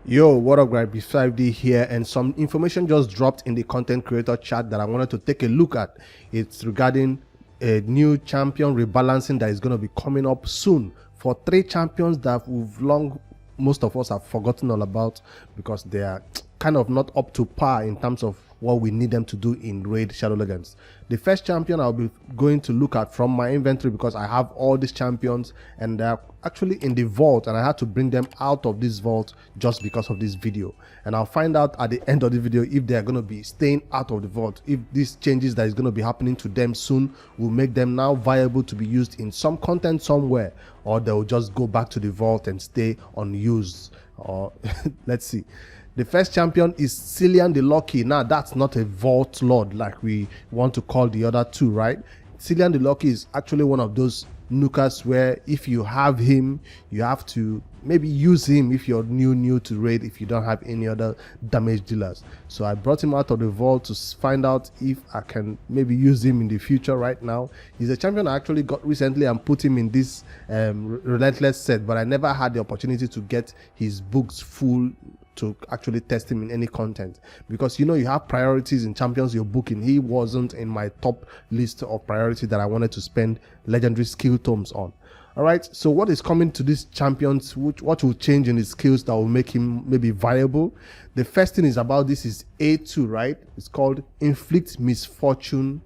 Yo, what up, guys? B5D here, and some information just dropped in the content creator chat that I wanted to take a look at. It's regarding a new champion rebalancing that is going to be coming up soon for 3 champions that most of us have forgotten all about because they are kind of not up to par in terms of what we need them to do in Raid Shadow Legends. The first champion I'll be going to look at from my inventory, because I have all these champions and they're actually in the vault, and I had to bring them out of this vault just because of this video. And I'll find out at the end of the video if they're going to be staying out of the vault, if these changes that is going to be happening to them soon will make them now viable to be used in some content somewhere, or they'll just go back to the vault and stay unused. Or let's see. The first champion is Cillian the Lucky. Now, that's not a vault lord like we want to call the other two, right? Cillian the Lucky is actually one of those nukers where if you have him, you have to maybe use him if you're new to raid, if you don't have any other damage dealers. So I brought him out of the vault to find out if I can maybe use him in the future. Right now, he's a champion I actually got recently and put him in this relentless set, but I never had the opportunity to get his books full to actually test him in any content, because you have priorities in champions you're booking. He wasn't in my top list of priority that I wanted to spend legendary skill tomes on. All right, so what is coming to these champions? What will change in his skills that will make him maybe viable? The first thing is about this is A2, right? It's called Inflict Misfortune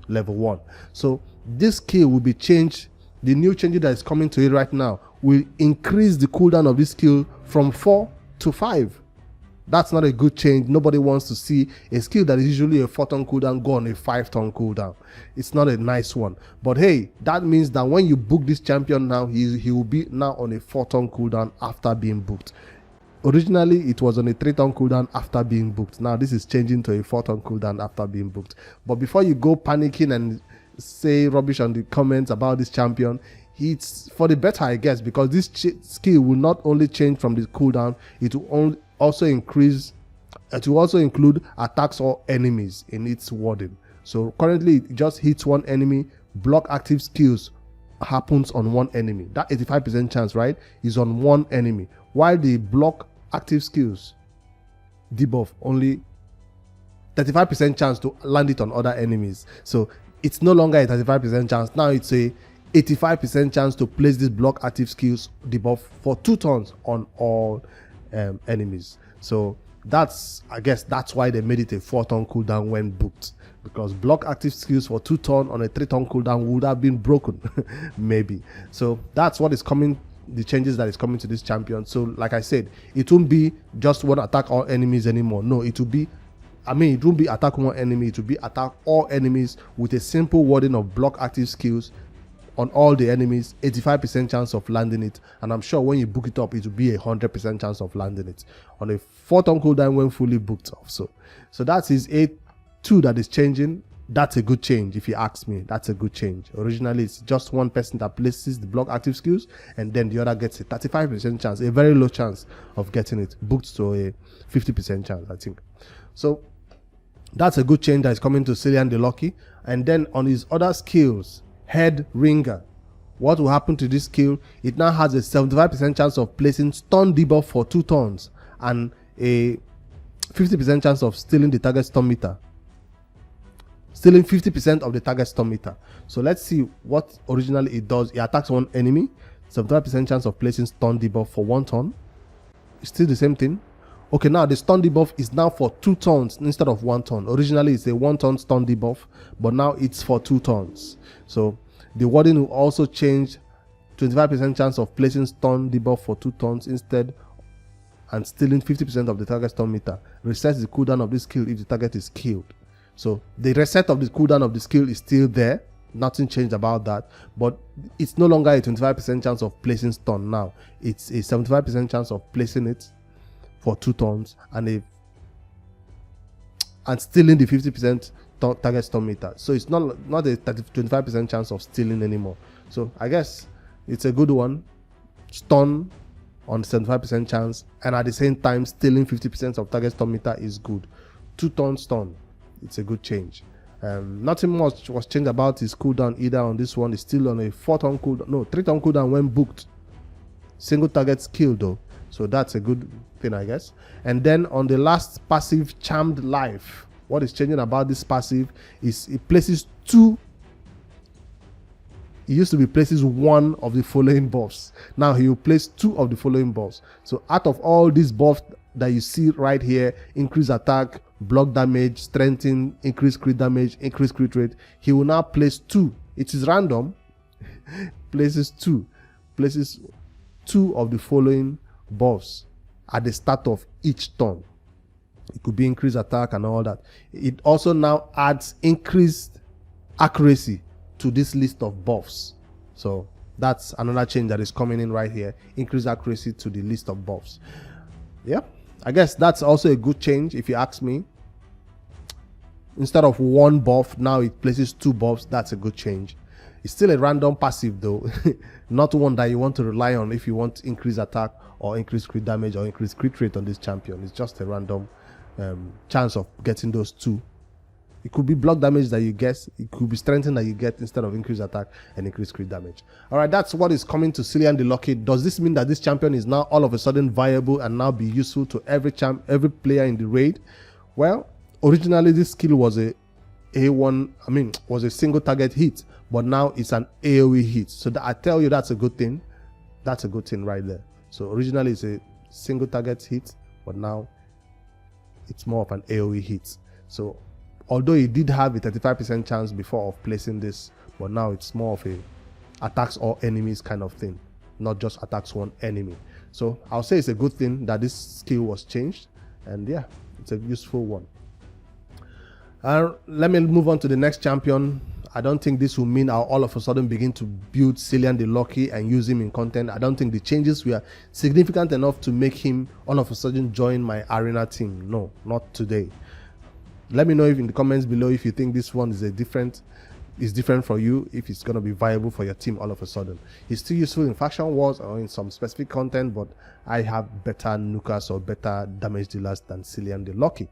level 1. So this skill will be changed. The new change that is coming to it right now will increase the cooldown of this skill from 4 to 5. That's not a good change. Nobody wants to see a skill that is usually a 4-turn cooldown go on a 5-turn cooldown. It's not a nice one. But hey, that means that when you book this champion now, he will be now on a 4-turn cooldown after being booked. Originally, it was on a 3-turn cooldown after being booked. Now this is changing to a 4-turn cooldown after being booked. But before you go panicking and say rubbish on the comments about this champion, it's for the better, I guess, because this skill will not only change from the cooldown, it will also include attacks or enemies in its wording. So currently it just hits one enemy. Block active skills happens on one enemy. That 85% chance, right, is on one enemy, while the block active skills debuff only 35% chance to land it on other enemies. So it's no longer a 35% chance. Now it's a 85% chance to place this block active skills debuff for 2 turns on all enemies. So I guess that's why they made it a 4-turn cooldown when booked, because block active skills for 2 turns on a 3-turn cooldown would have been broken maybe. So that's what is coming, the changes that is coming to this champion. So like I said, it won't be just one attack all enemies anymore. No, it will be, it won't be attack one enemy, it will be attack all enemies with a simple wording of block active skills on all the enemies, 85% chance of landing it, and I'm sure when you book it up, it will be 100% chance of landing it on a 4-turn cooldown when fully booked off. So that is A2 that is changing. That's a good change if you ask me. That's a good change. Originally, it's just one person that places the block active skills, and then the other gets a 35% chance, a very low chance of getting it booked to a 50% chance, I think. So that's a good change that is coming to Cillian the Lucky. And then on his other skills, Head Ringer, what will happen to this skill? It now has a 75% chance of placing stun debuff for 2 turns and a 50% chance of stealing the target stun meter. Stealing 50% of the target stun meter. So let's see what originally it does. It attacks one enemy, 75% chance of placing stun debuff for 1 turn. It's still the same thing. Okay, now the stun debuff is now for 2 turns instead of 1 turn. Originally it's a 1-turn stun debuff, but now it's for 2 turns. So the wording will also change. 25% chance of placing stun debuff for 2 turns instead, and stealing 50% of the target stun meter. Resets the cooldown of this skill if the target is killed. So the reset of the cooldown of the skill is still there. Nothing changed about that, but it's no longer a 25% chance of placing stun. Now it's a 75% chance of placing it for 2 turns and stealing the 50% target stun meter. So it's not a 25% chance of stealing anymore. So I guess it's a good one. Stun on 75% chance, and at the same time stealing 50% of target stun meter is good. 2-turn stun, it's a good change. Nothing much was changed about his cooldown either on this one. It's still on a 4-turn cooldown, no, 3-turn cooldown when booked. Single target skill though. So that's a good thing, I guess. And then on the last passive, Charmed Life, what is changing about this passive is it places two. It used to be places one of the following buffs. Now he will place two of the following buffs. So out of all these buffs that you see right here, increase attack, block damage, strengthen, increase crit damage, increase crit rate, he will now place two. It is random. places two of the following buffs at the start of each turn. It could be increased attack and all that. It also now adds increased accuracy to this list of buffs. So that's another change that is coming in right here. Increased accuracy to the list of buffs. Yeah, I guess that's also a good change if you ask me. Instead of one buff, now it places two buffs. That's a good change. It's still a random passive though, not one that you want to rely on if you want increased attack or increased crit damage or increased crit rate on this champion. It's just a random chance of getting those two. It could be block damage that you get, it could be strengthening that you get instead of increased attack and increased crit damage. All right, that's what is coming to Cillian the Lucky. Does this mean that this champion is now all of a sudden viable and now be useful to every player in the raid? Well, originally this skill was a single target hit, but now it's an AoE hit. So I tell you that's a good thing. That's a good thing right there. So originally it's a single target hit, but now it's more of an AoE hit. So although it did have a 35% chance before of placing this, but now it's more of a attacks all enemies kind of thing, not just attacks one enemy. So I'll say it's a good thing that this skill was changed, and yeah, it's a useful one. Let me move on to the next champion. I don't think this will mean I'll all of a sudden begin to build Cillian the Lucky and use him in content. I don't think the changes were significant enough to make him all of a sudden join my arena team. No, not today. Let me know in the comments below if you think this one is different for you, if it's going to be viable for your team all of a sudden. It's still useful in faction wars or in some specific content, but I have better nukers or better damage dealers than Cillian the Lucky.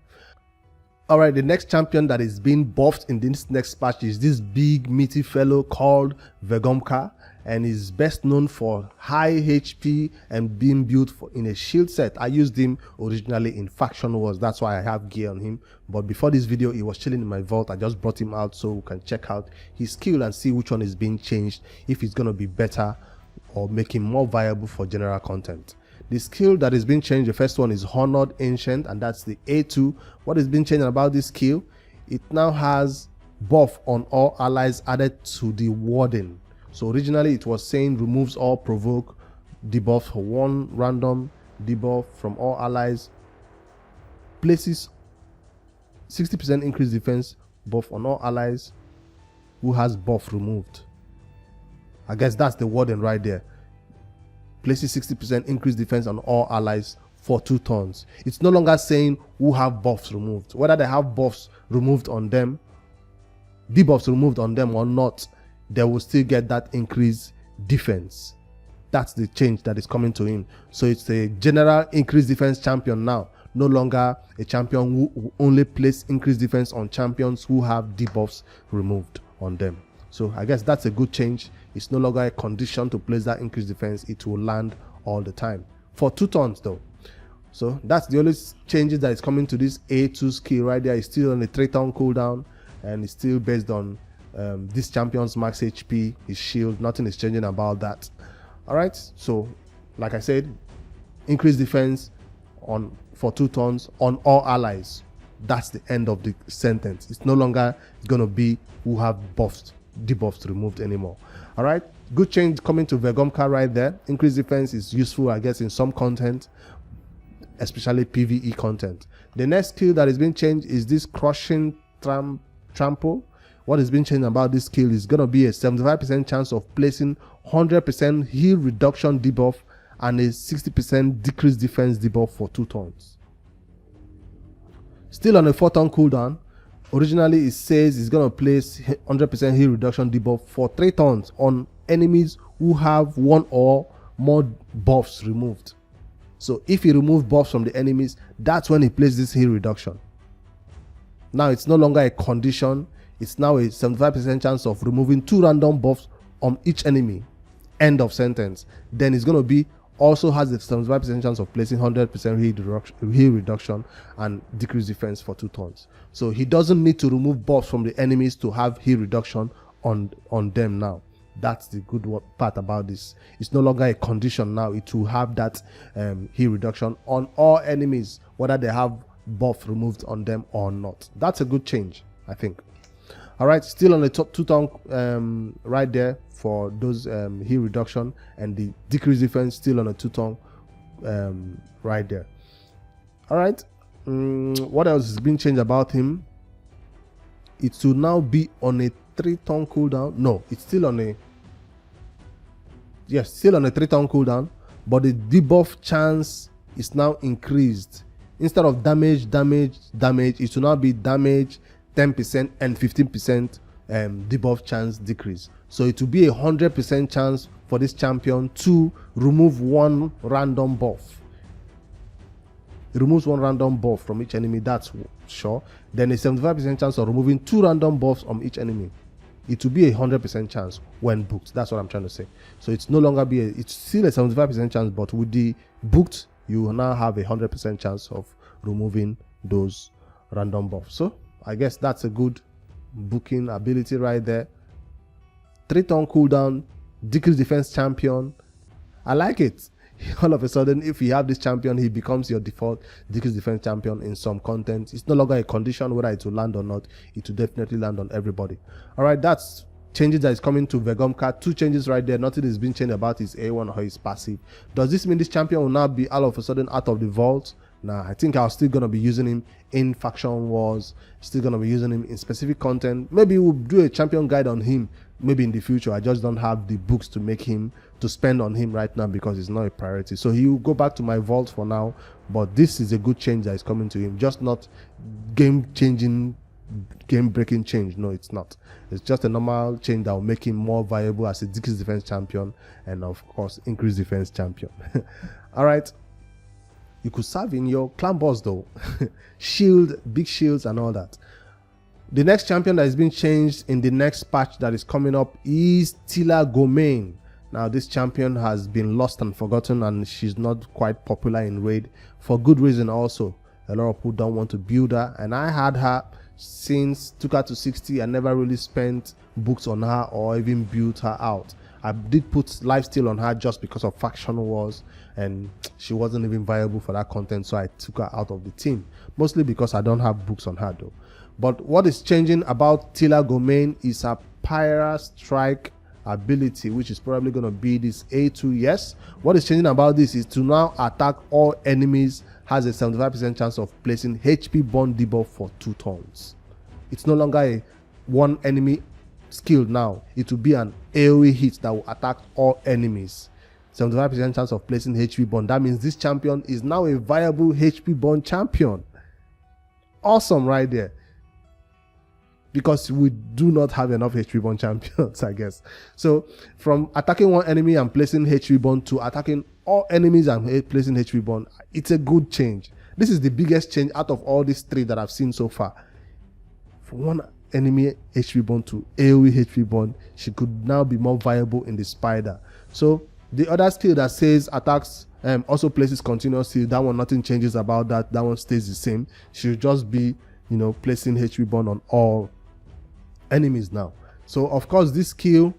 Alright, the next champion that is being buffed in this next patch is this big meaty fellow called Vegomcar, and is best known for high HP and being built in a shield set. I used him originally in faction wars, that's why I have gear on him, but before this video he was chilling in my vault. I just brought him out so we can check out his skill and see which one is being changed, if it's going to be better or make him more viable for general content. The skill that is being changed, the first one is Honored Ancient, and that's the A2. What is being changed about this skill? It now has buff on all allies added to the Warden. So originally it was saying removes all provoke debuff for one random debuff from all allies, places 60% increased defense buff on all allies who has buff removed. I guess that's the Warden right there. Places 60% increased defense on all allies for 2 turns. It's no longer saying who have buffs removed. Whether they have buffs removed on them, debuffs removed on them or not, they will still get that increased defense. That's the change that is coming to him. So it's a general increased defense champion now, no longer a champion who only place increased defense on champions who have debuffs removed on them. So I guess that's a good change. It's no longer a condition to place that increased defense. It will land all the time for 2 turns though. So that's the only changes that is coming to this A2 skill right there. It's still on a 3-turn cooldown, and it's still based on this champion's max HP, his shield. Nothing is changing about that. All right, so like I said, increased defense for 2 turns on all allies. That's the end of the sentence. It's no longer going to be who have debuffs removed anymore. All right, good change coming to Vegomcar right there. Increased defense is useful, I guess, in some content, especially PvE content. The next skill that is being changed is this Crushing Trample. What is being changed about this skill is going to be a 75% chance of placing 100% heal reduction debuff and a 60% decreased defense debuff for 2 turns. Still on a 4-turn cooldown. Originally it says it's going to place 100% heal reduction debuff for 3 turns on enemies who have 1 or more buffs removed. So if you remove buffs from the enemies, that's when he places this heal reduction. Now it's no longer a condition. It's now a 75% chance of removing 2 random buffs on each enemy. End of sentence. Then it's going to be also has a 75% chance of placing 100% heal reduction and decrease defense for 2 turns. So he doesn't need to remove buffs from the enemies to have heal reduction on them now. That's the good part about this. It's no longer a condition now. It will have that heal reduction on all enemies, whether they have buff removed on them or not. That's a good change, I think. All right, still on the top 2-ton right there for those heal reduction, and the decrease defense still on a 2-ton right there. All right, what else has been changed about him? It will now be on a 3-ton cooldown. No, it's still on a still on a 3-ton cooldown, but the debuff chance is now increased. Instead of damage, it will now be damage 10% and 15% debuff chance decrease. So it will be 100% chance for this champion to remove 1 random buff. It removes 1 random buff from each enemy, that's sure. Then a 75% chance of removing 2 random buffs from each enemy. It will be 100% chance when booked. That's what I'm trying to say. So it's no longer it's still a 75% chance, but with the booked, you will now have 100% chance of removing those random buffs. So I guess that's a good booking ability right there. 3-ton cooldown, decrease defense champion. I like it. All of a sudden, if you have this champion, he becomes your default decrease defense champion in some content. It's no longer a condition whether it will land or not. It will definitely land on everybody. All right, that's changes that is coming to Vegomcar. 2 changes right there. Nothing is being changed about his A1 or his passive. Does this mean this champion will now be all of a sudden out of the vault? Nah, I think I'm still going to be using him in faction wars, still going to be using him in specific content. Maybe we'll do a champion guide on him maybe in the future. I just don't have the books to make him, to spend on him right now because it's not a priority. So he will go back to my vault for now, but this is a good change that is coming to him. Just not game-changing, game-breaking change. No, it's not. It's just a normal change that will make him more viable as a decrease defense champion and, of course, increase defense champion. All right. You could serve in your clan boss though. Shield, big shields and all that. The next champion that is being changed in the next patch that is coming up is Tila Vimes. Now this champion has been lost and forgotten, and she's not quite popular in raid for good reason also. A lot of people don't want to build her, and I had her since took her to 60. I never really spent books on her or even built her out. I did put lifesteal on her just because of faction wars, and she wasn't even viable for that content, so I took her out of the team, mostly because I don't have books on her though. But what is changing about Tila Vimes is her Pyra Strike ability, which is probably going to be this A2. Yes, what is changing about this is to now attack all enemies has a 75% chance of placing HP bond debuff for 2 turns. It's no longer a one enemy skill now. It will be an AoE hit that will attack all enemies. 75% chance of placing HP bond. That means this champion is now a viable HP bond champion. Awesome right there. Because we do not have enough HP bond champions, I guess. So from attacking one enemy and placing HP bond to attacking all enemies and placing HP bond, it's a good change. This is the biggest change out of all these 3 that I've seen so far. From one enemy HP bond to AoE HP bond, she could now be more viable in the spider. So the other skill that says attacks also places continuous heal, that one nothing changes about that. That one stays the same. She'll just be, you know, placing HP bond on all enemies now. So of course this skill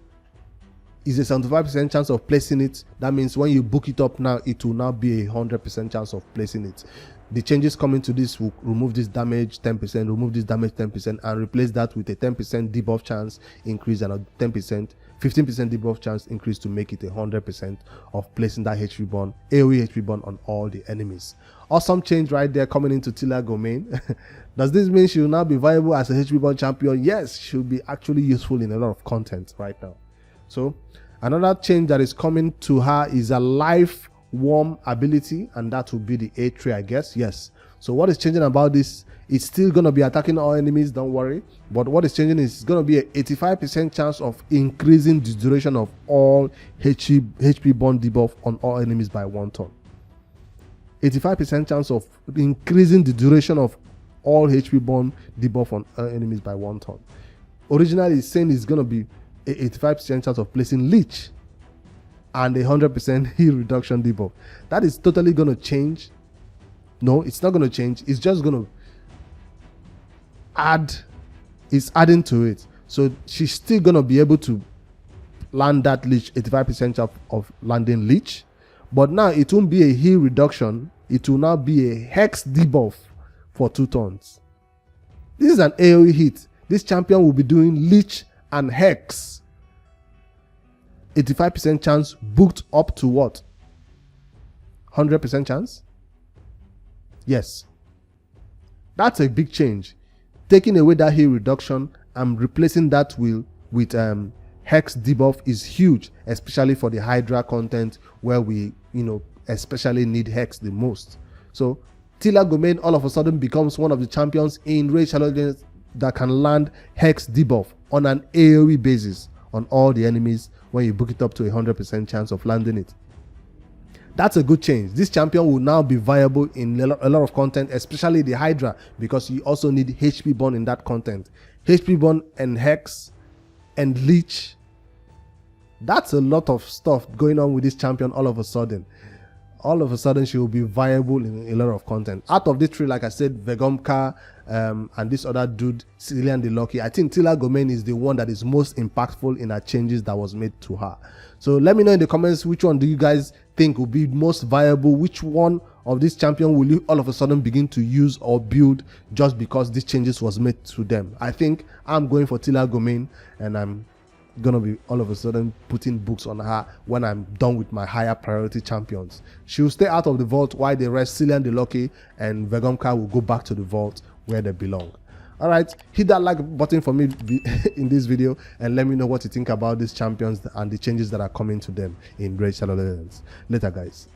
is a 75% chance of placing it. That means when you book it up now, it will now be a 100% chance of placing it. The changes coming to this will remove this damage 10%, remove this damage 10%, and replace that with a 10% debuff chance increase and a 15% debuff chance increase to make it 100% of placing that HP bond, AoE HP bond on all the enemies. Awesome change right there coming into Tila Vimes. Does this mean she will now be viable as a HP bond champion? Yes, she'll be actually useful in a lot of content right now. So another change that is coming to her is a life warm ability, and that will be the A3, I guess. Yes. So what is changing about this? It's still going to be attacking all enemies, don't worry. But what is changing is it's going to be an 85% chance of increasing the duration of all HP bond debuff on all enemies by 1 turn. 85% chance of increasing the duration of all HP bond debuff on enemies by 1 turn. Originally it's saying it's going to be an 85% chance of placing leech. and a 100% heal reduction debuff. That is totally going to change. No, it's not going to change. It's just going to add, it's adding to it. So she's still going to be able to land that leech, 85% of landing leech. But now it won't be a heal reduction. It will now be a hex debuff for 2 turns. This is an AoE hit. This champion will be doing leech and hex. 85% chance booked up to what? 100% chance? Yes. That's a big change. Taking away that heal reduction and replacing that with hex debuff is huge, especially for the Hydra content where we, especially need hex the most. So Tila Vimes all of a sudden becomes one of the champions in Raid Shadow Legends that can land hex debuff on an AoE basis on all the enemies when you book it up to 100% chance of landing it. That's a good change. This champion will now be viable in a lot of content, especially the Hydra, because you also need HP burn in that content. HP burn and hex and leech. That's a lot of stuff going on with this champion all of a sudden. All of a sudden, she will be viable in a lot of content. Out of this 3, like I said, Vegomcar and this other dude, Cillian the Lucky, I think Tila Vimes is the one that is most impactful in her changes that was made to her. So let me know in the comments, which one do you guys think will be most viable? Which one of this champion will you all of a sudden begin to use or build just because these changes was made to them? I think I'm going for Tila Vimes, and I'm gonna be all of a sudden putting books on her when I'm done with my higher priority champions. She'll stay out of the vault while the rest, Cillian the Lucky and Vegomcar, will go back to the vault where they belong. All right, hit that like button for me in this video and let me know what you think about these champions and the changes that are coming to them in Raid Shadow Legends. Later, guys.